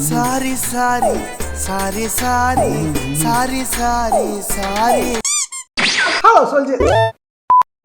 Sorry sorry sorry sorry sorry sorry sorry. Hello சொல்ஜி,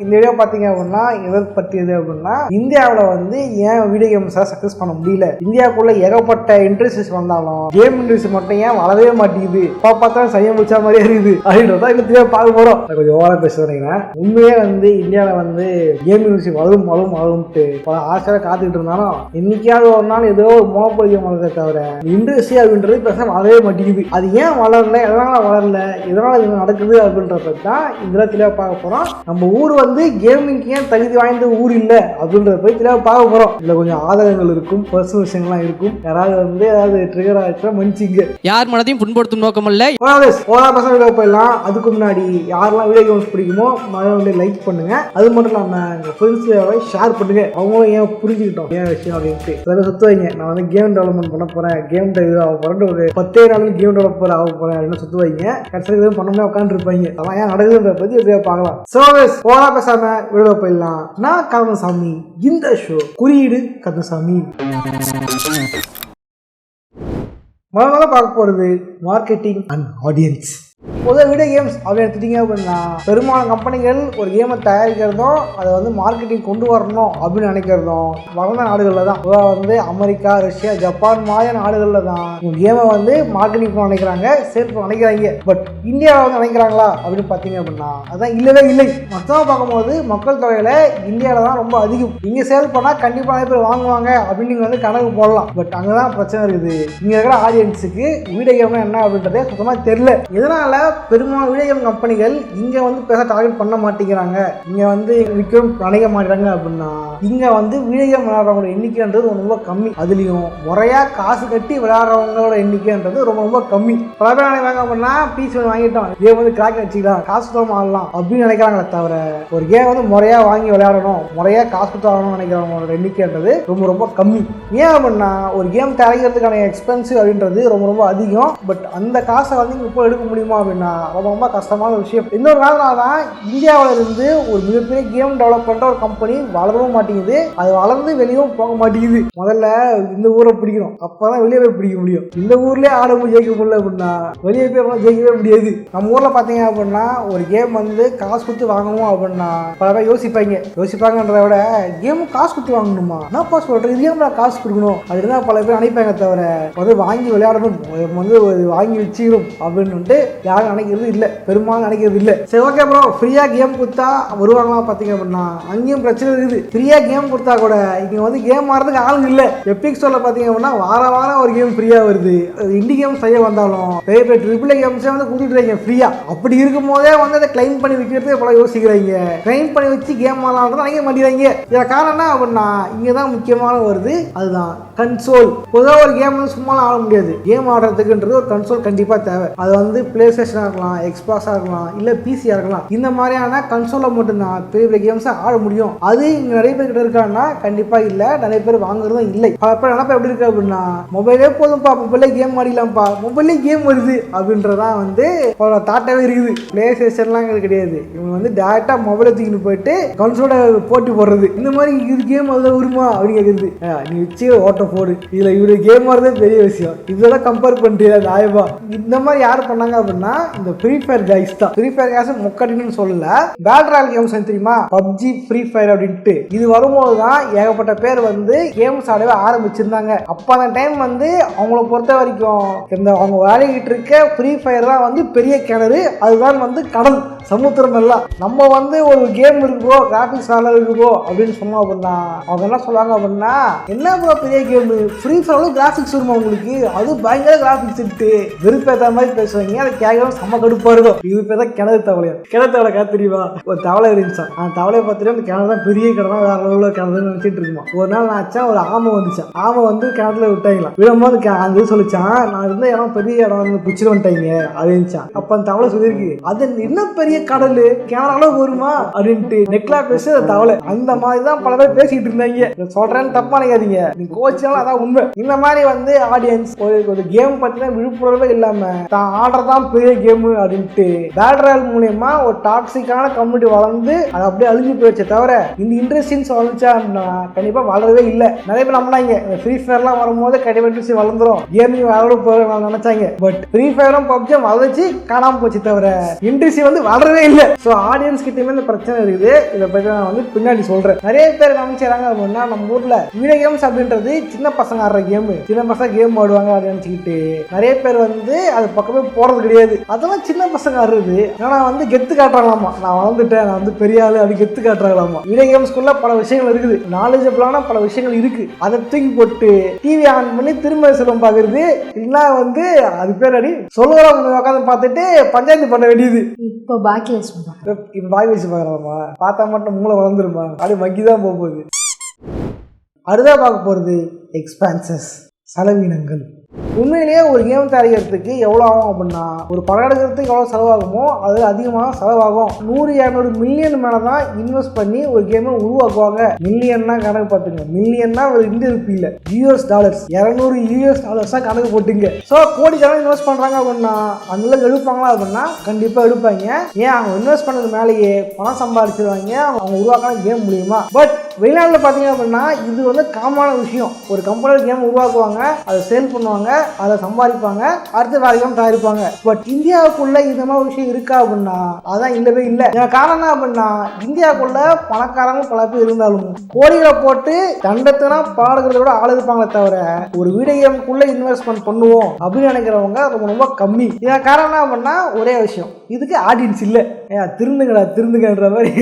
இந்த video பார்த்தீங்க அப்படின்னா எதை பற்றியது அப்படின்னா இந்தியாவில் வந்து ஏன் வீடியோ கேம்ஸை சக்ஸஸ் பண்ண முடியல, இந்தியாவுக்குள்ள ஏகப்பட்ட இண்டஸ்ட்ரீஸ் வந்தாலும் கேம் இண்டஸ்ட்ரி மட்டும் ஏன் வளரவே மாட்டேங்குது, பார்த்தா சையம் முடிச்சா மாதிரியே இருக்குது அப்படின்றத இந்த பார்க்க போகிறோம். கொஞ்சம் ஓவரா பேசுறேன். உண்மையே வந்து இந்தியாவில் வந்து கேம் இண்டஸ்ட்ரி வளரும் வளரும் வளரும்ட்டு பல ஆசையாக காத்துக்கிட்டு இருந்தாலும் இன்னைக்காவது ஒரு நாள் ஏதோ ஒரு மோனோபோலி கேம் வளர்றதை தவிர இண்டஸ்ட்ரி அப்படின்றது பெருசாக வளரவே மாட்டேங்குது. அது ஏன் வளரல, எதனால வளரல, எதனால இது நடக்குது அப்படின்றத தான் இந்த தெளிவாக பார்க்க போகிறோம். நம்ம ஊர் வந்து கேமிங்க்கு ஏன் தகுதி வாய்ந்த ஊர் இல்லை அப்படின்றத போய் தெளிவாக பார்க்க போகிறோம். இதில் கொஞ்சம் ஆதங்கங்கள் இருக்கும், பர்சனல் விஷயங்கள்லாம் இருக்கும். யாராவது வந்து ஏதாவது ட்ரிகர் ஆகிடுச்சா மன்னிச்சிங்க, யார் மனதையும் புண்படுத்தும் நோக்கம் இல்லை. போயிடலாம். அதுக்கு முன்னாடி யாரெல்லாம் வீடியோ கேம்ஸ் பிடிக்குமோ மறுபடியும் லைக் பண்ணுங்க. அது மட்டும் இல்லாமல் எங்கள் ஃப்ரெண்ட்ஸை ஷேர் பண்ணுங்க. அவங்களும் ஏன் புரிஞ்சுக்கிட்டோம் ஏன் விஷயம் அப்படின்ட்டு சில சுத்த வைங்க. நான் வந்து கேம் டெவலப்மெண்ட் பண்ண போகிறேன், கேம் ஆக போகிறேன், ஒரு 10 நாள் கேம் டெவலப்பர் ஆக போகிறேன் அப்படின்னு சுத்த வைங்க. கடைசியில் எதுவும் பண்ணாமல் உட்காந்துருப்பாங்க. அதெல்லாம் ஏன் நடக்குதுன்ற பற்றி பார்க்கலாம். போரா பேசாம விடுவ போயிடலாம். நான் கந்தசாமி, இந்த ஷோ குறியீடு கந்தசாமி. முதல்ல பார்க்க போறது மார்க்கெட்டிங் அண்ட் ஆடியன்ஸ். பொதுவாக வீடியோ கேம்ஸ் அப்படி எடுத்துட்டீங்க அப்படின்னா பெரும்பாலான கம்பெனிகள் ஒரு கேமை தயாரிக்கிறதும் அதை வந்து மார்க்கெட்டிங் கொண்டு வரணும் அப்படின்னு நினைக்கிறதும் வளர்ந்த நாடுகளில் தான். பொதுவாக வந்து அமெரிக்கா, ரஷ்யா, ஜப்பான் மாதிரியான நாடுகளில் தான் கேமை வந்து மார்க்கெட்டிங் பண்ண நினைக்கிறாங்க, சேல் பண்ண நினைக்கிறாங்க. பட் இந்தியாவில் வந்து நினைக்கிறாங்களா அப்படின்னு பார்த்தீங்க அப்படின்னா அதான் இல்லவே இல்லை. மொத்தமாக பார்க்கும்போது மக்கள் தொகையில் இந்தியாவில் தான் ரொம்ப அதிகம். இங்கே சேல் பண்ணால் கண்டிப்பாக நிறைய பேர் வாங்குவாங்க அப்படின்னு நீங்கள் வந்து கணக்கு போடலாம். பட் அங்கே தான் பிரச்சனை இருக்குது. இங்கே இருக்கிற ஆடியன்ஸுக்கு வீடியோ கேம்னா என்ன அப்படின்றதே சுத்தமாக தெரியல. இதனால் பெரும்பாலான வீடியோ கேம் கம்பெனிகள் இங்க வந்து பேச டார்கெட் பண்ண மாட்டேங்கிறாங்க, இங்க வந்து விற்கும் நினைக்க மாட்டாங்க. அப்படின்னா இங்க வந்து வீடியோ கேம் விளையாடுறவங்களோட எண்ணிக்கைன்றது ரொம்ப கம்மி. அதுலயும் முறையா காசு கட்டி விளையாடுறவங்களோட எண்ணிக்கைன்றது ரொம்ப ரொம்ப கம்மி. பல பேர் நினைவாங்க அப்படின்னா பீஸ் வாங்கிட்டோம், கேம் வந்து கிராக் வச்சுக்கலாம், காசு தான் ஆடலாம் அப்படின்னு நினைக்கிறாங்களே தவிர ஒரு கேம் வந்து முறையா வாங்கி விளையாடணும், முறையா காசு கொடுத்து ஆடணும்னு நினைக்கிறவங்களோட எண்ணிக்கைன்றது ரொம்ப ரொம்ப கம்மி. ஏன் அப்படின்னா ஒரு கேம் தயாரிக்கிறதுக்கான எக்ஸ்பென்சிவ் அப்படின்றது ரொம்ப ரொம்ப அதிகம். பட் அந்த காசை வந்து இப்போ எடுக்க முடியுமா அப்படின்னா ரொம்ப ரொம்ப கஷ்டமான விஷயம். இன்னொரு காரணம் தான் இந்தியாவில இருந்து ஒரு மிகப்பெரிய கேம் டெவலப் பண்ற ஒரு கம்பெனி வளரவும் மாட்டேங்குது, அது வளர்ந்து வெளியும் போக மாட்டேங்குது. முதல்ல இந்த ஊரை பிடிக்கணும், அப்பதான் வெளியே போய் பிடிக்க முடியும். இந்த ஊர்லயே ஆட ஜெயிக்க முடியல அப்படின்னா வெளியே போய் ஜெயிக்கவே முடியாது. நம்ம ஊர்ல பாத்தீங்க அப்படின்னா ஒரு கேம் வந்து காசு கொடுத்து வாங்கணும் அப்படின்னா பல பேர் யோசிப்பாங்கன்றத விட கேம் காசு கொடுத்து வாங்கணுமா, நான் பாஸ் சொல்றேன், இது கேம் காசு கொடுக்கணும் அப்படின்னு பல பேர் நினைப்பாங்க தவிர வந்து வாங்கி விளையாடணும், வந்து வாங்கி வச்சுக்கணும் அப்படின்னு யாரும் நினைக்கிறது இல்லை, பெரும்பாலும் நினைக்கிறது இல்லை. சரி ஓகே ப்ரோ, ஃப்ரீயா கேம் கொடுத்தா வருவாங்களா பார்த்தீங்க அப்படின்னா அங்கேயும் பிரச்சனை இருக்குது. ஃப்ரீயா கேம் கொடுத்தா கூட இங்கே வந்து கேம் ஆடுறதுக்கு ஆளுங்க இல்லை. எபிக் ஸ்டோர்ல பார்த்தீங்க அப்படின்னா வாரம் ஒரு கேம் ஃப்ரீயா வருது. இண்டி கேம் செய்ய வந்தாலும் பெரிய பெரிய ட்ரிபிள் கேம்ஸே வந்து கொடுத்துட்டு ஃப்ரீயா. அப்படி இருக்கும் போதே வந்து அதை கிளைம் பண்ணி விற்கிறது போல யோசிக்கிறாங்க. கிளைம் பண்ணி வச்சு கேம் ஆடலாம் நினைக்க மாட்டேங்கிறாங்க. இதில் காரணம் என்ன அப்படின்னா இங்கே தான் முக்கியமான வருது, அதுதான் கன்சோல். பொதுவாக ஒரு கேம் வந்து சும்மாலாம் ஆட முடியாது. கேம் ஆடுறதுக்குன்றது ஒரு கன்சோல் கண்டிப்பாக தேவை. அது வந்து பிளே ஸ்டேஷனாக இருக்கலாம், எக்ஸ்பாக்ஸாக இருக்கலாம், இல்லை பிசியாக இருக்கலாம். இந்த மாதிரியான கன்சோலில் மட்டும்தான் பெரிய பெரிய கேம்ஸை ஆட முடியும். அது இங்கே நிறைய பேர் கிட்ட இருக்காங்கன்னா கண்டிப்பாக இல்லை, நிறைய பேர் வாங்குறதும் இல்லை. பல பேர் நினைப்பா எப்படி இருக்கு அப்படின்னா மொபைலே போதும்பா, மொபைலே கேம் ஆடிக்கலாம்ப்பா, மொபைலே கேம் வருது அப்படின்றதான் வந்து தாட்டாவே இருக்குது. பிளே ஸ்டேஷன்லாம் கிடையாது, இவங்க வந்து டேரக்டா மொபைலை தூக்கிட்டு போயிட்டு கன்சோலை போட்டி போடுறது. இந்த மாதிரி இது கேம் அதில் வருமா அப்படின்னு கேட்குறது. நீ வச்சு ஓட்ட போடு, இதுல இவரு கேம் ஆடுறதே பெரிய விஷயம், இதெல்லாம் கம்பேர் பண்றீங்க நாயபா. இந்த மாதிரி யார் பண்ணாங்க அப்படின்னா இந்த ஃப்ரீ ஃபயர் கைஸ் தான். ஃப்ரீ ஃபயர் கைஸ் முக்கடின்னு சொல்லல, பேட் ராயல் கேம்ஸ் தெரியுமா, பப்ஜி, ஃப்ரீ ஃபயர் அப்படின்ட்டு இது வரும்போது தான் ஏகப்பட்ட பேர் வந்து கேம்ஸ் ஆடவே ஆரம்பிச்சிருந்தாங்க. அப்ப அந்த டைம் வந்து அவங்கள பொறுத்த வரைக்கும் இந்த அவங்க விளையாடிட்டு இருக்க ஃப்ரீ ஃபயர் தான் வந்து பெரிய கிணறு, அதுதான் வந்து கடல் சமுத்திரம் எல்லாம். நம்ம வந்து ஒரு கேம் இருக்குதோ, கிராபிக்ஸ் நல்லா இருக்குதோ அப்படின்னு சொன்னோம் அப்படின்னா அவங்க என்ன சொல்லுவாங்க அப்படின்னா என்ன ப்ரோ பெரிய கேம், ஃப்ரீ ஃபயர் கிராபிக்ஸ் வருமா உங்களுக்கு, அது பயங்கர கிராபிக்ஸ் இருக்கு வெறுப்பேற்ற மாதிரி பேசுவாங்க. அதை கேட்கணும் செம்ம கடுப்பா இருக்கும். இது பேர் தான் கிணறு தவளையா. கிணறு தவளை தெரியுமா, ஒரு தவளை இருந்துச்சான். அந்த தவளையை பார்த்துட்டு அந்த கிணறு தான் பெரிய கிணறு தான், வேற லெவலில் கிணறுன்னு நினைச்சிட்டு இருக்குமா. ஒரு நாள் நான் ஆச்சா ஒரு ஆமை வந்துச்சான். ஆமை வந்து கிணத்துல விட்டாங்களாம். விடும்போது அந்த சொல்லிச்சான் நான் இருந்த இடம் பெரிய இடம் பிடிச்சிட்டு வந்துட்டாங்க அப்படின்னுச்சான். அப்ப அந்த தவளை சொல்லியிருக்கு அது இன்னும் பெரிய பெரிய கடல் கேமரால வருமா அப்படின்ட்டு நெக்லா பேச தவளை அந்த மாதிரி தான் பல பேர் பேசிட்டு இருந்தாங்க. சொல்றேன்னு தப்பா நினைக்காதீங்க, நீ கோச்சாலும் அதான் உண்மை. இந்த மாதிரி வந்து ஆடியன்ஸ் ஒரு கேம் பத்தின விழிப்புணர்வே இல்லாம தான் ஆடுறதான் பெரிய கேம் அப்படின்ட்டு பேட்டில் ராயல் மூலியமா ஒரு டாக்ஸிக்கான கம்யூனிட்டி வளர்ந்து அதை அப்படியே அழிஞ்சு போயிடுச்சே தவிர இந்த இண்டஸ்ட்ரின்னு வளர்ந்துச்சா அப்படின்னா கண்டிப்பா வளரவே இல்லை. நிறைய பேர் நம்பினாங்க ஃப்ரீ ஃபயர்லாம் வரும்போது கண்டிப்பா இண்டஸ்ட்ரி வளர்ந்துரும், கேமிங் வளர போற நினைச்சாங்க. பட் ஃப்ரீ ஃபயரும் பப்ஜியும் வளர்ச்சி காணாம போச்சு தவிர இண்டஸ்ட்ரி வந்து வளரவே இல்லை. ஸோ ஆடியன்ஸ் கிட்டயுமே இந்த பிரச்சனை இருக்குது. இதை பற்றி நான் வந்து பின்னாடி சொல்றேன். நிறைய பேர் நினைச்சாங்க அப்படின்னா நம்ம ஊர்ல வீடியோ கேம்ஸ் அப்படின்றது சின்ன பசங்க ஆடுற கேம், சின்ன பசங்க கேம் ஆடுவாங்க அப்படின்னு நினைச்சுக்கிட்டு நிறைய பேர் வந்து அது பக்கமே போறது கிடையாது. அதெல்லாம் சின்ன பசங்க ஆடுறது, ஆனா வந்து கெத்து காட்டுறாங்களாமா, நான் வளர்ந்துட்டேன், நான் வந்து பெரிய ஆளு அப்படி கெத்து காட்டுறாங்களாமா. வீடியோ கேம்ஸ்குள்ள பல விஷயங்கள் இருக்குது, நாலேஜபிளான பல விஷயங்கள் இருக்கு. அதை தூக்கி போட்டு டிவி ஆன் பண்ணி திரும்ப செல்வம் பாக்குறது, இல்லைன்னா வந்து அது பேர் அடி சொல்லுறவங்க உட்காந்து பார்த்துட்டு பஞ்சாயத்து பண்ண வேண்டியது. இப்போ பாக்கி வச்சு இப்போ பாக்கி வச்சு பார்க்கலாமா, பார்த்தா மட்டும் மூளை வளர்ந்துருமா, அப்படி மக்கி தான் போகுது. அடுத்தா பார்க்க போறது எக்ஸ்பென்சஸ், செலவினங்கள். உண்மையிலேயே ஒரு கேம் தயாரிக்கிறதுக்கு எவ்வளோ ஆகும் அப்படின்னா ஒரு படம் எடுக்கிறதுக்கு எவ்வளோ செலவாகுமோ அது அதிகமாக செலவாகும். 100-200 மில்லியன் மேலே தான் இன்வெஸ்ட் பண்ணி ஒரு கேமை உருவாக்குவாங்க. மில்லியன்னா கணக்கு பார்த்துங்க, மில்லியன்னா ஒரு இந்திய ரூபி இல்லை, US டாலர்ஸ், $200 தான் கணக்கு போட்டுங்க. ஸோ கோடிக்கணக்கில் இன்வெஸ்ட் பண்ணுறாங்க அப்படின்னா அந்த எடுப்பாங்களா அப்படின்னா கண்டிப்பாக எடுப்பாங்க. ஏன் அவங்க இன்வெஸ்ட் பண்ணது மேலேயே பணம் சம்பாதிச்சிருவாங்க அவங்க உருவாக்கின கேம் மூலியமா. பட் வெளிநாட்டில் பார்த்தீங்க அப்படின்னா இது வந்து காமனான விஷயம். ஒரு கம்பெனியில் கேம் உருவாக்குவாங்க, அதை சேல் பண்ணுவாங்க, அதை சம்பாதிப்பாங்க, அடுத்த வேற கேம் தயாரிப்பாங்க. பட் இந்தியாவுக்குள்ள இந்த மாதிரி விஷயம் இருக்கா அப்படின்னா அதான் இல்லவே இல்லை. காரணம் என்ன அப்படின்னா இந்தியாவுக்குள்ள பணக்காரங்க பல பேர் இருந்தாலும் கோடிகளை போட்டு தண்டத்தினா பாடுகிறத விட ஆள் இருப்பாங்களே தவிர ஒரு வீடியோ கேமுக்குள்ள இன்வெஸ்ட்மெண்ட் பண்ணுவோம் அப்படின்னு நினைக்கிறவங்க ரொம்ப ரொம்ப கம்மி. இதன் காரணம் என்ன அப்படின்னா ஒரே விஷயம், இதுக்கு ஆடியன்ஸ் இல்லை. திருந்துங்கன்ற மாதிரி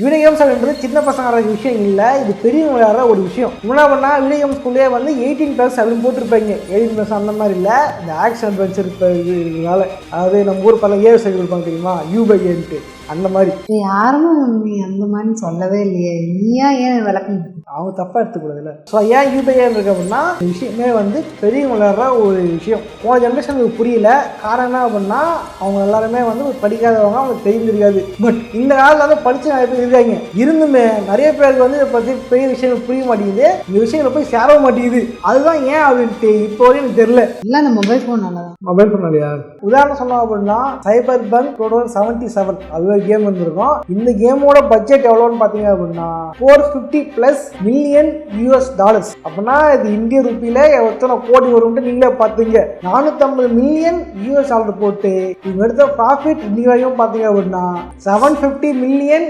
வீடியோ கேம்ஸ் அப்படின்றது சின்ன பசங்க விஷயம் இல்லை, இது பெரியவங்க விளையாடுற ஒரு விஷயம். என்ன பண்ணா வீடியோ கேம்ஸ்குள்ளேயே வந்து 18+ அப்படின்னு போட்டிருப்பாங்க. 18+ அந்த மாதிரி இல்லை, இந்த ஆக்ஷன் அட்வென்ச்சர் இருக்கிறதுனால, அதாவது நம்ம ஊர் பல ஏர் சைடு இருப்பாங்க தெரியுமா, UBAன்ட்டு அந்த மாதிரி. யாருமே நீ அந்த மாதிரி சொல்லவே இல்லையே, நீயா ஏன் விளக்கம் அவங்க தப்பாக எடுத்துக்கூடாதுல்ல. ஸோ ஏன் UBAன்னு இருக்கு அப்படின்னா இந்த விஷயமே வந்து பெரியவங்க விளையாடுற ஒரு விஷயம். போன ஜென்ரேஷனுக்கு புரியல. காரணம் என்ன அப்படின்னா அவங்க எல்லாருமே வந்து படிக்காதவங்க, அவங்களுக்கு தெரிஞ்சிருக்காது. பட் இந்த காலத்தில் வந்து படித்து நிறைய பேர் இருக்காங்க. இருந்துமே நிறைய பேருக்கு வந்து இதை பற்றி பெரிய விஷயங்கள் புரிய மாட்டேங்குது, இந்த விஷயங்களை போய் சேர மாட்டேங்குது. அதுதான் ஏன் அப்படின்ட்டு இப்போ வரையும் எனக்கு தெரியல. இல்லை அந்த மொபைல் ஃபோன் நல்லதான். மொபைல் ஃபோன் இல்லையா? உதாரணம் சொன்னோம் அப்படின்னா Cyberpunk 2077 அது கேம் வந்திருக்கும். இந்த கேமோட பட்ஜெட் எவ்வளோன்னு பார்த்தீங்க அப்படின்னா $450+ மில்லியன் அப்படின்னா இது இந்திய ரூபியில எத்தனை கோடி வரும்னு நீங்களே பார்த்துங்க. $450 மில்லியன் போட்டு இவங்க எடுத்த ப்ராஃபிட் இன்னி வரைக்கும் பார்த்தீங்க அப்படின்னா $750 மில்லியன்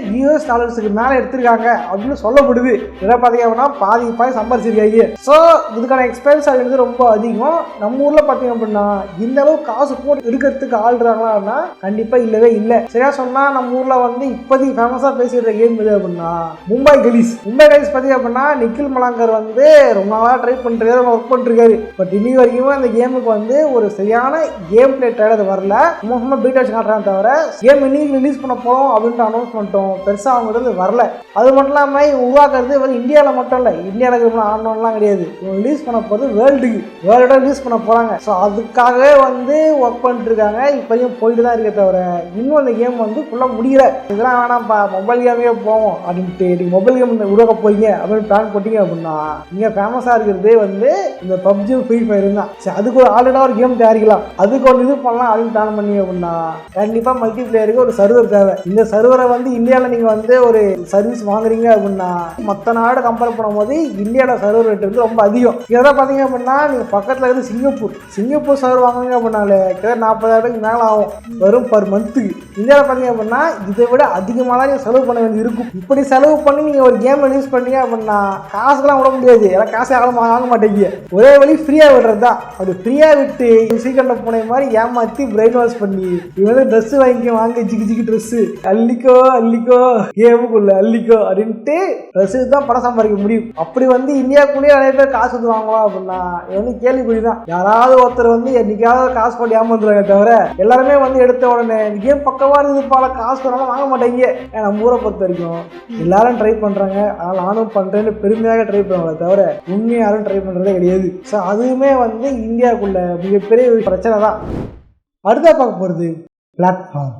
மேலே எடுத்திருக்காங்க அப்படின்னு சொல்லப்படுது. இதை பார்த்தீங்க அப்படின்னா பாதி சம்பாதிச்சிருக்காங்க. ஸோ இதுக்கான எக்ஸ்பென்ஸ் அப்படின்றது ரொம்ப அதிகம். நம்ம ஊரில் பார்த்தீங்க அப்படின்னா இந்த அளவு காசு போட்டு எடுக்கிறதுக்கு ஆள்றாங்களா கண்டிப்பா இல்லவே இல்லை. சரியா சொன்னா நம்ம ஊர்ல வந்து இப்போதைக்கு ஃபேமஸா பேசிடுற கேம் எது அப்படின்னா மும்பை கலீஸ் பார்த்தீங்க அப்படின்னா நிக்கில் மலாங்கர் வந்து ரொம்ப நாளாக ட்ரை பண்ணிருக்காரு, ஒர்க் பண்ணிருக்காரு. பட் இன்னி வரைக்கும் அந்த கேமுக்கு வந்து ஒரு சரியான கேம் பிளே ட்ரைலர் வரல. சும்மா பீட் வச்சு காட்டுறாங்க தவிர கேம் இன்னைக்கு ரிலீஸ் பண்ண போறோம் அப்படின்ற அனௌன்ஸ்மெண்ட்டும் பெருசாக அவங்க வந்து வரல. அது மட்டும் இல்லாமல் இவங்க உருவாக்குறது வெறும் இந்தியாவில் மட்டும் இல்லை, இந்தியாவில் ஆடணும்லாம் கிடையாது. இவங்க ரிலீஸ் பண்ண போகிறது வேர்ல்டோட ரிலீஸ் பண்ண போறாங்க. ஸோ அதுக்காகவே வந்து ஒர்க் பண்ணிட்டு இருக்காங்க. இப்போதையும் போயிட்டு தான் இருக்க தவிர இன்னும் அந்த கேம் வந்து ஃபுல்லாக முடியல. இதெல்லாம் வேணாம்ப்பா மொபைல் கேமே போவோம் அப்படின்ட்டு நீங்கள் மொபைல் கேம் உருவாக்க போறீங்க அப்படின்னு பிளான் போட்டீங்க அப்படின்னா நீங்க ஃபேமஸா இருக்கிறதே வந்து இந்த PUBG ஃப்ரீ ஃபயர் தான். சரி அதுக்கு ஒரு ஆல்ரெடியாக ஒரு கேம் தயாரிக்கலாம், அதுக்கு ஒரு இது பண்ணலாம் அப்படின்னு பிளான் பண்ணீங்க அப்படின்னா கண்டிப்பா மல்டி பிளேயருக்கு ஒரு சர்வர் தேவை. இந்த சர்வரை வந்து இந்தியாவில் நீங்க வந்து ஒரு சர்வீஸ் வாங்குறீங்க அப்படின்னா மற்ற நாடு கம்பேர் பண்ணும்போது இந்தியாவோட சர்வர் ரேட் வந்து ரொம்ப அதிகம். இதெல்லாம் பார்த்தீங்க அப்படின்னா நீங்க பக்கத்தில் இருந்து சிங்கப்பூர் சர்வர் வாங்குறீங்க அப்படின்னாலே கிட்ட 40,000 மேலே ஆகும் வெறும் பர் மந்த்துக்கு. இந்தியாவில் பார்த்தீங்க அப்படின்னா இதை விட அதிகமாக தான் நீங்கள் செலவு பண்ண வேண்டியது இருக்கும். இப்படி செலவு பண்ணி நீங்கள் ஒரு கேம் ரிலீஸ் பண்ணீங்க அப்படின்னா காசுக்கெல்லாம் விட முடியாது, எல்லாம் காசு வாங்க மாட்டேங்க. ஒரே வழி ஃப்ரீயா விடுறது தான். அப்படி ஃப்ரீயா விட்டு சீக்கிரம் பூனை மாதிரி ஏமாற்றி பிரெயின் வாஷ் பண்ணி இவங்க ட்ரெஸ் வாங்கி ஜிக்கு ட்ரெஸ் அள்ளிக்கோ கேமுக்குள்ள அள்ளிக்கோ அப்படின்ட்டு ட்ரெஸ்ஸுக்கு தான் பணம் சம்பாதிக்க முடியும். அப்படி வந்து இந்தியாவுக்குள்ளேயே நிறைய பேர் காசு வாங்குவா அப்படின்னா இது வந்து கேள்விக்குறி தான். யாராவது ஒருத்தர் வந்து என்னைக்காவது காசு போட்டு ஏமாந்துருவாங்க தவிர எல்லாருமே வந்து எடுத்த உடனே கேம் பக்கவா இருக்குது பல காசு வராமல் வாங்க மாட்டேங்க. நம்ம ஊரை பொறுத்த வரைக்கும் எல்லாரும் ட்ரை பண்றாங்க, அதனால நானும் பண்றேன்னு பெருமையாக ட்ரை பண்ணுவாங்களே தவிர உண்மையை யாரும் ட்ரை பண்றதே கிடையாது. ஸோ அதுவுமே வந்து இந்தியாவுக்குள்ள மிகப்பெரிய பிரச்சனை தான். அடுத்தா பார்க்க போறது பிளாட்ஃபார்ம்.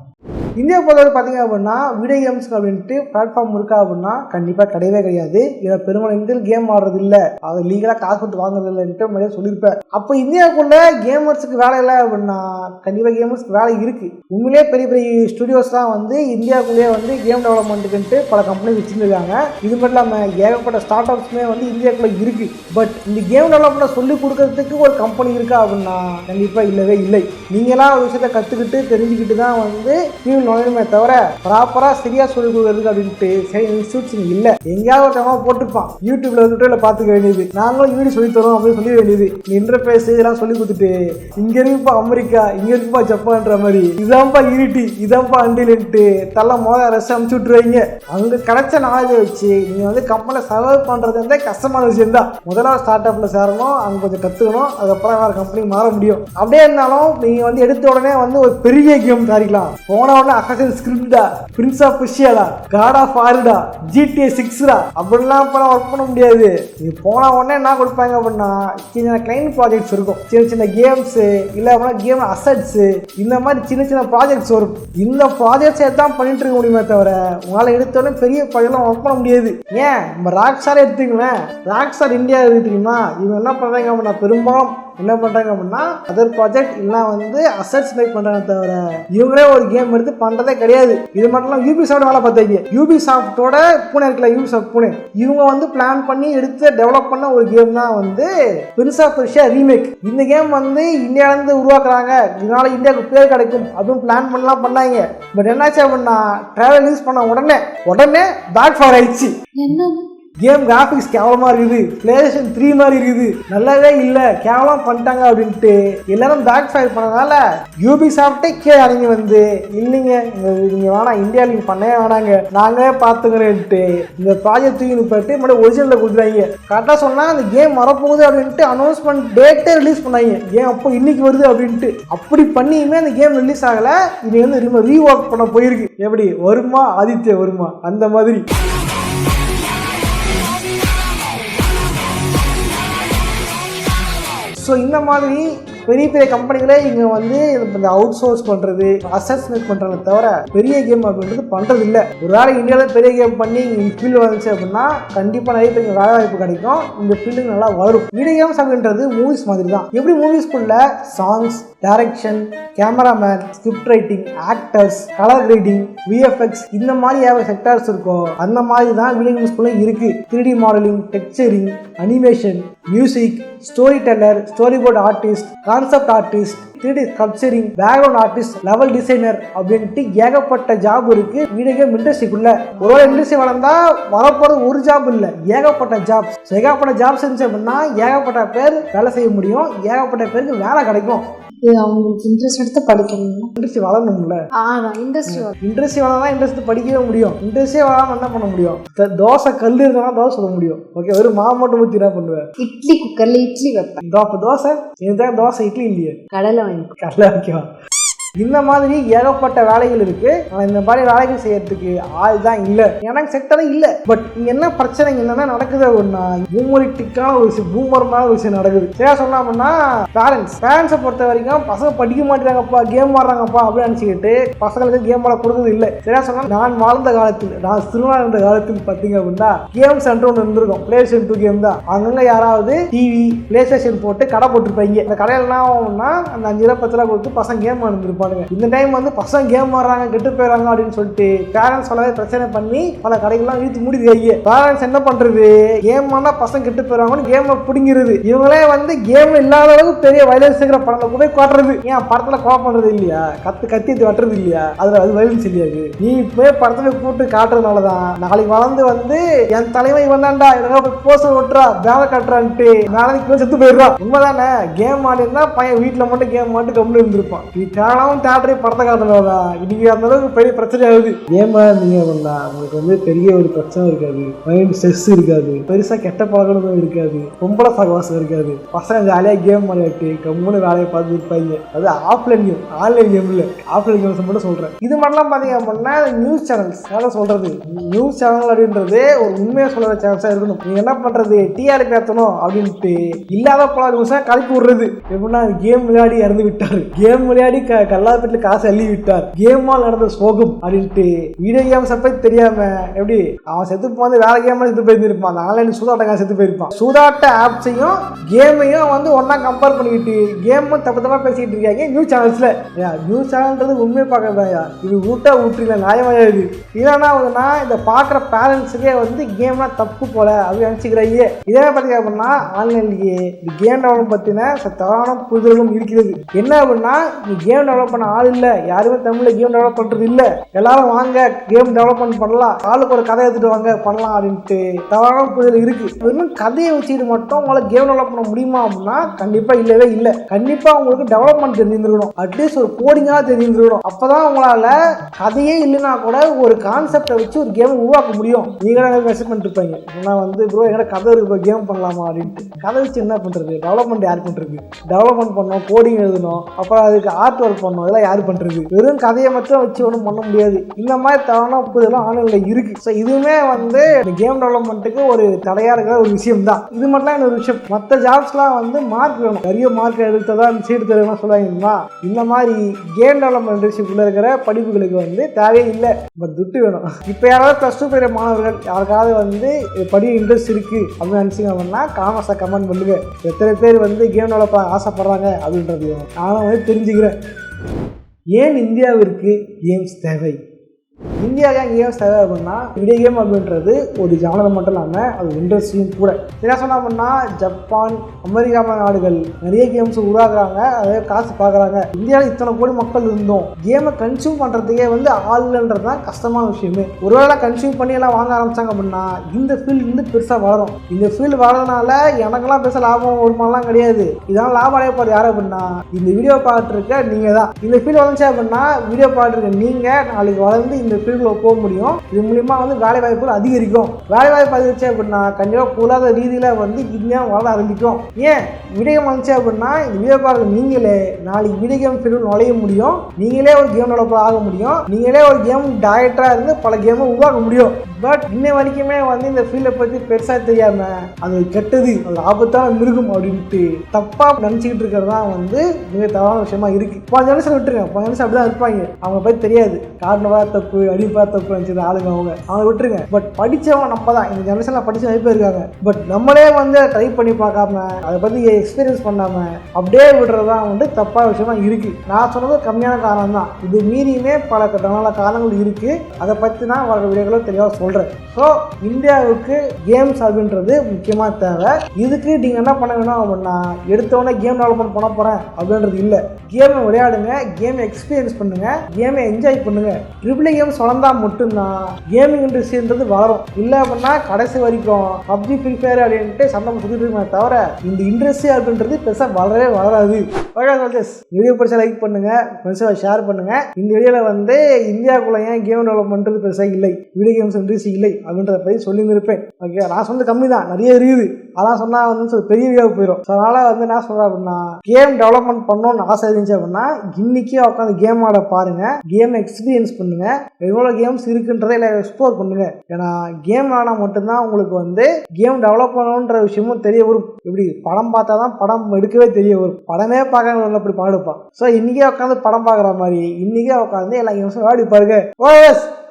இந்தியா பொறுத்தவரை பார்த்தீங்க அப்படின்னா வீடியோ கேம்ஸ்க்கு அப்படின்ட்டு பிளாட்ஃபார்ம் இருக்கா அப்படின்னா கண்டிப்பாக கிடையவே கிடையாது. இதில் பெரும்பாலும் கேம் ஆடுறது இல்லை, அது லீகலாக காசு கொடுத்து வாங்குறது இல்லைன்ட்டு முன்னாடியே சொல்லியிருப்பேன். அப்போ இந்தியாவுக்குள்ள கேமர்ஸுக்கு வேலை இல்லை அப்படின்னா கண்டிப்பாக கேமர்ஸ்க்கு வேலை இருக்கு. உண்மையிலே பெரிய பெரிய ஸ்டுடியோஸ்லாம் வந்து இந்தியாவுக்குள்ளேயே வந்து கேம் டெவலப்மெண்ட்டுக்குன்ட்டு பல கம்பெனி வச்சுருக்காங்க. இது மட்டும் இல்லாமல் ஏகப்பட்ட ஸ்டார்ட் அப்ஸுமே வந்து இந்தியாவுக்குள்ள இருக்கு. பட் இந்த கேம் டெவலப்மெண்ட் சொல்லி கொடுக்கறதுக்கு ஒரு கம்பெனி இருக்கா அப்படின்னா கண்டிப்பாக இல்லவே இல்லை. நீங்களாம் ஒரு விஷயத்த கற்றுக்கிட்டு தெரிஞ்சுக்கிட்டு தான் வந்து ஃபீல்டு நுழையுமே தவிர ப்ராப்பராக சரியாக சொல்லிக் கொடுக்குறதுக்கு அப்படின்ட்டு சரி இன்ஸ்டியூட்ஸ் இல்லை. எங்கேயாவது ஒருத்தவங்க போட்டிருப்பான் யூடியூப்ல வந்துட்டு இல்லை பார்த்துக்க வேண்டியது, நாங்களும் வீடியோ சொல்லி தரோம் அப்படின்னு சொல்ல வேண்டியது. இன்டர்ஃபேஸ் இதெல்லாம் சொல்லி கொடுத்துட்டு இங்கே இருக்குப்பா அமெரிக்கா, இங்கே இருக்குப்பா ஜப்பான்ற மாதிரி இதான்ப்பா இருட்டி இதான்ப்பா அண்டில்ட்டு தள்ள ரெஸ்ட் அனுப்பிச்சு விட்டுருவீங்க. அங்கே கிடைச்ச நாலேஜை வச்சு நீங்கள் வந்து கம்பெனியில் சர்வை பண்ணுறது வந்து கஷ்டமான விஷயம் தான். முதல்ல ஸ்டார்ட் அப்பில் சேரணும், அங்கே கொஞ்சம் கற்றுக்கணும், அதுக்கப்புறம் வேறு கம்பெனி மாற முடியும். அப்படியே இருந்தாலும் நீங்கள் வந்து எடுத்த உடனே வந்து ஒரு பெரிய கேம் தயாரிக்கலாம். போன உடனே அசாசின்ஸ் கிரீடா, பிரின்ஸ் ஆஃப் பெர்சியாடா, காட் ஆஃப் வார்டா, GTA 6டா அப்படிலாம் இப்போ ஒர்க் பண்ண முடியாது. இது போன உடனே என்ன கொடுப்பாங்க அப்படின்னா சின்ன கிளைண்ட் ப்ராஜெக்ட்ஸ் இருக்கும், சின்ன சின்ன கேம்ஸு இல்லை அப்படின்னா கேம் அசட்ஸு, இந்த மாதிரி சின்ன சின்ன ப்ராஜெக்ட்ஸ் வரும். இந்த ப்ராஜெக்ட்ஸை தான் பண்ணிட்டு இருக்க முடியுமே தவிர உங்களால் எடுத்தோடனே பெரிய ப்ராஜெக்ட்லாம் ஒர்க் பண்ண முடியாது. ஏன் நம்ம ராக்ஸ்டாரே எடுத்துங்களேன், ராக்ஸ்டார் இந்தியா இருக்கு தெரியுமா, இவங்க என்ன பண்ணுறாங்க அப்படின்னா பெரும்பாலும் என்ன பண்ணுறாங்க அப்படின்னா அதர் ப்ராஜெக்ட் இல்லை வந்து அசட்ஸ் மேக் பண்ணுறாங்க தவிர இவங்களே ஒரு கேம் எடுத்து பண்ணுறதே கிடையாது. இது மட்டும் யூபிசாஃப்ட் வேலை பார்த்தாங்க. யூபிசாஃப்டோட பூனே இருக்குல்ல, யூபிசாஃப்ட் பூனே, இவங்க வந்து பிளான் பண்ணி எடுத்து டெவலப் பண்ண ஒரு கேம் தான் வந்து பிரின்ஸ் ஆஃப் பெர்சியா ரீமேக். இந்த கேம் வந்து இந்தியாவிலேருந்து உருவாக்குறாங்க, இதனால இந்தியாவுக்கு பேர் கிடைக்கும் அப்படின்னு பிளான் பண்ணலாம் பண்ணாங்க. பட் என்னாச்சு அப்படின்னா ட்ராவல் யூஸ் பண்ண உடனே பேக் ஃபார் ஆயிடுச்சு. கேம் கிராஃபிக்ஸ் கேவலமாக இருக்குது, PlayStation 3 மாதிரி இருக்குது, நல்லாவே இல்லை, கேவலம் பண்ணிட்டாங்க அப்படின்ட்டு எல்லாரும் பேக் ஃபயர் பண்ணனால யூபிசாஃப்டே கீழே இறங்கி வந்து இல்லைங்க நீங்கள் வேணாம், இந்தியாவில் நீங்கள் பண்ணவே வேணாங்க, நாங்களே பார்த்துக்கிறேன்ட்டு இந்த ப்ராஜெக்ட் தூக்கி போயிட்டு மறுபடியும் ஒரிஜினலில் கொடுத்துறாங்க. கரெக்டாக சொன்னால் அந்த கேம் வரப்போகுது அப்படின்ட்டு அனௌன்ஸ்மெண்ட் டேட்டே ரிலீஸ் பண்ணாங்க. கேம் அப்போ இன்னைக்கு வருது அப்படின்ட்டு. அப்படி பண்ணியுமே அந்த கேம் ரிலீஸ் ஆகலை. இது வந்து ரீஒர்க் பண்ண போயிருக்கு. எப்படி வருமா ஆதித்ய வருமா அந்த மாதிரி. ஸோ இந்த மாதிரி பெரிய பெரிய கம்பெனிகளே இங்கே வந்து இந்த அவுட் சோர்ஸ் பண்ணுறது அசஸ்மெண்ட் பண்ணுறதை தவிர பெரிய கேம் அப்படின்றது பண்ணுறது இல்லை. ஒரு வேளை இந்தியாவில் பெரிய கேம் பண்ணி இந்த ஃபீல்டு வந்துச்சு அப்படின்னா கண்டிப்பாக நிறைய பேருக்கு வேலை வாய்ப்பு கிடைக்கும், இந்த ஃபீல்டு நல்லா வரும். வீடியோ கேம்ஸ் அப்படின்றது மூவிஸ் மாதிரி தான். எப்படி மூவிஸ்குள்ள songs, direction, cameraman, script writing, actors, colour grading, VFX இந்த மாதிரி ஏதாவது செக்டார்ஸ் இருக்கோ அந்த மாதிரி தான் வீடியோ கேம்ஸ்குள்ளே இருக்குது. 3D modelling, texturing, animation, music, story teller, story board artist, concept artist, 3D sculpturing, background artist, level designer அப்படின்ட்டு ஏகப்பட்ட ஜாப் இருக்கு வீடியோ கேம் இண்டஸ்ட்ரிக்குள்ள. ஒரு இண்டஸ்ட்ரி வளர்ந்தா வரப்போறது ஒரு ஜாப் இல்லை, ஏகப்பட்ட ஜாப்ஸ். ஏகப்பட்ட ஜாப்ஸ் இருந்துச்சு அப்படின்னா ஏகப்பட்ட பேர் வேலை செய்ய முடியும், ஏகப்பட்ட பேருக்கு வேலை கிடைக்கும். அவங்களுக்கு இன்ட்ரெஸ்ட் எடுத்து படிக்கணும், இண்டஸ்ட்ரி வளரணும்ல. இண்டஸ்ட்ரி வளர்ந்தா இண்டஸ்ட்ரி படிக்கவே முடியும். இண்டஸ்ட்ரியே வளராம என்ன பண்ண முடியும்? தோசை கல் இருந்தா தோசை சொல்ல முடியும். ஓகே, ஒரு மாவு மட்டும் ஊற்றி என்ன பண்ணுவேன்? இட்லி குக்கர்ல இட்லி வைப்பேன். தோசை இதுதான் தோசை, இட்லி இல்லையே, கடலை வாங்கி கடலை வைக்கலாம். இந்த மாதிரி ஏகப்பட்ட வேலைகள் இருக்கு. ஆனால் இந்த மாதிரி வேலைகள் செய்யறதுக்கு ஆள் தான் இல்லை, எனக்கு செக்டரே இல்லை. பட் இங்க என்ன பிரச்சனை என்னன்னா நடக்குது அப்படின்னா ஹியூமரிட்டிக்கான ஒரு விஷயம், பூமரமான ஒரு விஷயம் நடக்குது. சரியா சொன்னா அப்படின்னா பேரண்ட்ஸை பொறுத்த வரைக்கும் பசங்க படிக்க மாட்டேங்கிறாங்கப்பா, கேம் ஆடுறாங்கப்பா அப்படின்னு நினச்சிக்கிட்டு பசங்களுக்கு கேம் ஆட கொடுக்குறது இல்லை. சரியா சொன்னா நான் வாழ்ந்த காலத்தில், நான் சிறுவனா இருந்த காலத்தில் பார்த்தீங்க அப்படின்னா கேம் சென்டர் ஒன்று இருந்திருக்கும். PlayStation 2 கேம் தான். அங்கங்க யாராவது டிவி PlayStation போட்டு கடை போட்டுருப்பாங்க. அந்த கடையில் என்ன ஆகும்னா அந்த 5 ரூபா 10 ரூபா கொடுத்து பசங்க கேம் ஆடுந்துருப்பாங்க. இந்த டைம் வந்து பசங்க கேம் ஆடுறாங்க கெட்டு போயிடறாங்க அப்படின்னு சொல்லிட்டு பேரண்ட்ஸ் சொல்லவே பிரச்சனை பண்ணி பல கடைகள்லாம் இழுத்து மூடிடுவாங்க. பேரண்ட்ஸ் என்ன பண்றது, கேம் ஆனா பசங்க கெட்டு போயிடுவாங்கன்னு கேமை பிடிங்கிறது. இவங்களே வந்து கேம் இல்லாத அளவுக்கு பெரிய வயலன்ஸ் இருக்கிற படத்தை போய் காட்டுறது. ஏன் படத்துல கோவ பண்றது இல்லையா, கத்தி வெட்டுறது இல்லையா, அது வயலன்ஸ் இல்லையாது. நீ போய் படத்துல கூட்டு காட்டுறதுனாலதான் நாளைக்கு வளர்ந்து வந்து என் தலைமை வந்தாண்டா போஸ்டர் ஒட்டுறா வேலை கட்டுறான்ட்டு நாளைக்கு செத்து போயிடுறான். உண்மைதானே? கேம் ஆடினா பையன் வீட்டுல மட்டும் கேம் ஆட்டு கம்முன்னு இருந்திருப்பான். தேட்டரே படத்தை காட்டுறதா இன்னைக்கு அந்த அளவுக்கு பெரிய பிரச்சனை ஆகுது. ஏமா நீங்க பண்ணா உங்களுக்கு வந்து பெரிய ஒரு பிரச்சனை இருக்காது, மைண்ட் ஸ்ட்ரெஸ் இருக்காது, பெருசா கெட்ட பழக்கமும் இருக்காது, பொம்பளை சகவாசம் இருக்காது, பசங்க ஜாலியா கேம் விளையாட்டு கம்முன்னு வேலையை பார்த்து இருப்பாங்க. அது ஆஃப்லைன் கேம், ஆன்லைன் கேம் இல்லை, ஆஃப்லைன் கேம்ஸ் மட்டும் சொல்றேன். இது மட்டும் பாத்தீங்க அப்படின்னா நியூஸ் சேனல்ஸ் சொல்றது, நியூஸ் சேனல் அப்படின்றது ஒரு உண்மையை சொல்ற சேனல்ஸா இருக்கணும். நீங்க என்ன பண்றது, TRP ஏற்றணும் அப்படின்ட்டு இல்லாத பல நியூஸா கலப்பி விடுறது. எப்படின்னா கேம் விளையாடி இறந்து விட்டாரு, கேம் விளையாடி எல்லா வீட்டுல காசு அள்ளி விட்டார், கேமால் நடந்த சோகம் அப்படின்ட்டு. வீடியோ கேம்ஸ் பத்தி தெரியாம எப்படி அவன் செத்து போது வேற கேம் செத்து போயிருப்பான், அந்த ஆன்லைன் சூதாட்டக்காக செத்து போயிருப்பான். சூதாட்ட ஆப்ஸையும் கேமையும் வந்து ஒன்னா கம்பேர் பண்ணிக்கிட்டு கேமும் தப்பு பேசிக்கிட்டு இருக்காங்க நியூஸ் சேனல்ஸ்ல. நியூஸ் சேனல்ன்றது உண்மையை பார்க்கறதாயா, இது ஊட்டுறீங்க நியாயமாயா? இது இல்லைன்னா இதை பார்க்குற பேரண்ட்ஸுக்கே வந்து கேம்னா தப்பு போல அப்படின்னு நினச்சிக்கிறாங்க. இதே பார்த்தீங்க அப்படின்னா ஆன்லைன்லேயே இந்த கேம் டெவலப் பற்றின தவறான புரிதல்களும் இருக்கிறது. என்ன அப்படின்னா நீ கேம் டெவலப் பண்ண ஆள் இல்லை, யாருமே தமிழில் கேம் டெவலப் பண்ணுறது இல்லை, எல்லாரும் வாங்க கேம் டெவலப்மெண்ட் பண்ணலாம், ஆளுக்கு ஒரு கதை எடுத்துட்டு வாங்க பண்ணலாம் அப்படின்ட்டு தவறான புரிதல் இருக்கு. இன்னும் கதையை வச்சுட்டு மட்டும் உங்களால் கேம் டெவலப் பண்ண முடியுமா அப்படின்னா கண்டிப்பாக இல்லவே இல்லை. கண்டிப்பாக உங்களுக்கு டெவலப்மெண்ட் தெரிஞ்சிருக்கணும், அட்லீஸ்ட் ஒரு கோடிங்காக தெரிஞ்சிருக்கணும். அப்போதான் உங்களால் கதையே இல்லைன்னா கூட ஒரு கான்செப்டை வச்சு ஒரு கேம் உருவாக்க முடியும். நீங்களே மெசேஜ் பண்ணிட்டு இருப்பாங்க, நான் வந்து ப்ரோ எங்கட கதை இருக்கு கேம் பண்ணலாமா அப்படின்ட்டு. கதை வச்சு என்ன பண்ணுறது? டெவலப்மெண்ட் யார் பண்ணுறது? டெவலப்மெண்ட் பண்ணணும், கோடிங் எழுதணும், அப்புறம் அதுக்கு ஆர்ட் ஒர்க் பண்ணணும், இதெல்லாம் யார் பண்ணுறது? வெறும் கதையை மட்டும் வச்சு ஒன்றும் பண்ண முடியாது. இந்த மாதிரி தவறான புரிதெல்லாம் ஆன்லைனில் இருக்கு. ஸோ இதுவுமே வந்து இந்த கேம் டெவலப்மெண்ட்டுக்கு ஒரு தடையாக இருக்கிற ஒரு விஷயம் தான். இது மட்டும் இன்னொரு விஷயம், மற்ற ஜாப்ஸ்லாம் வந்து மார்க் வேணும், நிறைய மார்க் எடுத்ததான் சீட்டு தருவா சொல்லுவாங்கன்னா, இந்த மாதிரி கேம் டெவலப்மெண்ட் இண்டஸ்ட்ரிக்குள்ள இருக்கிற படிப்புகளுக்கு வந்து தேவையே இல்லை, பட் துட்டு வேணும். இப்போ யாராவது +2 பெரிய மாணவர்கள் யாருக்காவது வந்து படிக்க இன்ட்ரெஸ்ட் இருக்கு அப்படின்னு நினைச்சிங்க அப்படின்னா காமர்ஸை கமெண்ட் பண்ணுங்க. எத்தனை பேர் வந்து கேம் டெவலப் ஆசைப்படுறாங்க அப்படின்றதையும் நானும் வந்து தெரிஞ்சுக்கிறேன். ஏன் இந்தியாவிற்கு கேம்ஸ் தேவை? இந்தியாவுக்கு கேம்ஸ் தேவை அப்படின்னா வீடியோ கேம் அப்படின்றது ஒரு ஜானர் மட்டும் இல்லாமல் அது இண்டஸ்ட்ரியும் கூட. என்ன சொன்னால் அப்படின்னா ஜப்பான், அமெரிக்கா நாடுகள் நிறைய கேம்ஸ் உருவாக்குறாங்க, அதே காசு பார்க்குறாங்க. இந்தியாவில் இத்தனை கோடி மக்கள் இருந்தோம், கேமை கன்சியூம் பண்ணுறதுக்கே வந்து ஆளுன்றது தான் கஷ்டமான விஷயமே. ஒருவேளை கன்சியூம் பண்ணி எல்லாம் வாங்க ஆரம்பித்தாங்க அப்படின்னா இந்த ஃபீல்டு வந்து பெருசாக வளரும். இந்த ஃபீல்டு வளர்றதுனால எனக்கெல்லாம் பெருசாக லாபம் வருமானலாம் கிடையாது. இதனால் லாபம் அடையப்படுறது யார் அப்படின்னா இந்த வீடியோ பார்த்துட்டு இருக்க நீங்கள் தான். இந்த ஃபீல்டு வளர்ந்துச்சு அப்படின்னா வீடியோ பார்த்துட்டு இருக்க நீங்கள் நாளைக்கு வளர்ந்து இந்த ஃபீல்டில் போக முடியும். இது மூலிமா வந்து வேலை வாய்ப்புகள் அதிகரிக்கும். வேலை வாய்ப்பு அதிகரிச்சு அப்படின்னா கண்டிப்பாக பொருளாதார ரீதியில் வந்து இந்தியா வளர ஆரம்பிக்கும். ஏன் வீடியோ கேம் வந்துச்சு அப்படின்னா இந்த வீடியோ பார்க்க நீங்களே நாளைக்கு வீடியோ கேம் ஃபீல்டு நுழைய முடியும், நீங்களே ஒரு கேம் டெவலப்பர் ஆக முடியும், நீங்களே ஒரு கேம் டைரக்டராக இருந்து பல கேமை உருவாக்க முடியும். பட் இன்ன வரைக்குமே வந்து இந்த ஃபீல்டை பற்றி பெருசாக தெரியாம அது கெட்டது, அது ஆபத்தான மிருகம் அப்படின்ட்டு தப்பாக நினச்சிக்கிட்டு இருக்கிறது தான் வந்து மிக தவறான விஷயமா இருக்கு. 5 நிமிஷம் விட்டுருங்க, 5 நிமிஷம் அப்படிதான் இருப்பாங்க, அவங்க பற்றி தெரியாது, காரணவா தப்பு அடிப்பா தப்பு நினச்சது ஆளுங்க அவங்க விட்டுருங்க. பட் படித்தவங்க நம்ம தான், இந்த ஜெனரேஷனில் படித்து நிறைய பேர் இருக்காங்க. பட் நம்மளே வந்து ட்ரை பண்ணி பார்க்காம அதை பற்றி எக்ஸ்பீரியன்ஸ் பண்ணாமல் அப்படியே விடுறது தான் வந்து தப்பான விஷயமா இருக்கு. நான் சொன்னது கம்மியான காரணம் தான், இது மீறியுமே பல நல்ல காரணங்கள் இருக்கு. அதை பற்றி தான் வர வீடியோக்களும் தெளிவாக சொல்கிறேன். ஸோ இந்தியாவுக்கு கேம்ஸ் அப்படின்றது முக்கியமாக தேவை. இதுக்கு நீங்கள் என்ன பண்ண வேணும் அப்படின்னா எடுத்தோடனே கேம் டெவலப்மெண்ட் பண்ண போகிறேன் அப்படின்றது இல்லை. கேமை விளையாடுங்க, கேமை எக்ஸ்பீரியன்ஸ் பண்ணுங்க, கேமை என்ஜாய் பண்ணுங்க. ட்ரிபிள் கேம்ஸ் வளர்ந்தால் மட்டும்தான் கேமிங் இண்டஸ்ட்ரின்றது வளரும். இல்லை அப்படின்னா கடைசி வரைக்கும் பப்ஜி, ஃப்ரீ ஃபயர் அப்படின்ட்டு சண்டை சுற்றிட்டு இருக்கே தவிர இந்த இண்டஸ்ட்ரி அப்படின்றது பெருசாக வளரவே வளராது. வீடியோ பிடிச்சா லைக் பண்ணுங்க, பெருசாக ஷேர் பண்ணுங்க. இந்த வீடியோவில் வந்து இந்தியாவுக்குள்ள ஏன் கேம் டெவலப்மெண்ட் பெருசாக இல்லை, வீடியோ கேம்ஸ் இண்டஸ்ட்ரி இல்லை அப்படின்றத பற்றி சொல்லியிருந்திருப்பேன். ஓகே, நான் சொன்னது கம்மி தான், நிறைய இருக்குது. அதான் சொன்னால் வந்து பெரிய வீடியோ போயிடும். ஸோ அதனால் வந்து என்ன சொல்கிறேன் அப்படின்னா கேம் டெவலப்மெண்ட் பண்ணணும்னு ஆசை இருந்துச்சு அப்படின்னா இன்னைக்கே உட்காந்து கேம் ஆட பாருங்க, கேம் எக்ஸ்பீரியன்ஸ் பண்ணுங்க, எவ்வளோ கேம்ஸ் இருக்குன்றதை இல்லை எக்ஸ்ப்ளோர் பண்ணுங்க. ஏன்னா கேம் ஆனால் மட்டும்தான் உங்களுக்கு வந்து கேம் டெவலப் பண்ணணுன்ற விஷயமும் தெரிய வரும். இப்படி படம் பார்த்தா தான் படம் எடுக்கவே தெரிய வரும், படமே பார்க்க அப்படி படம் எடுப்பான். ஸோ இன்னைக்கே உட்காந்து படம் பார்க்குற மாதிரி இன்னைக்கே உட்காந்து எல்லா கேம்ஸும் விளையாடி பாருங்க.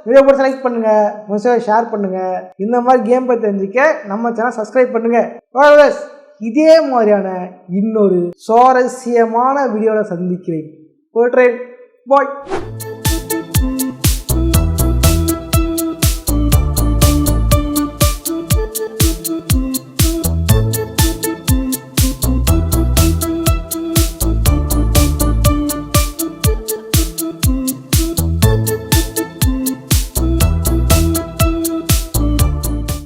வீடியோ பிடிச்ச லைக் பண்ணுங்க, மெசேஜ் ஷேர் பண்ணுங்க. இந்த மாதிரி கேம் பற்றி தெரிஞ்சுக்க நம்ம சேனல் சப்ஸ்கிரைப் பண்ணுங்க. இதே மாதிரியான இன்னொரு சுவாரஸ்யமான வீடியோவில் சந்திக்கிறேன். பாய்.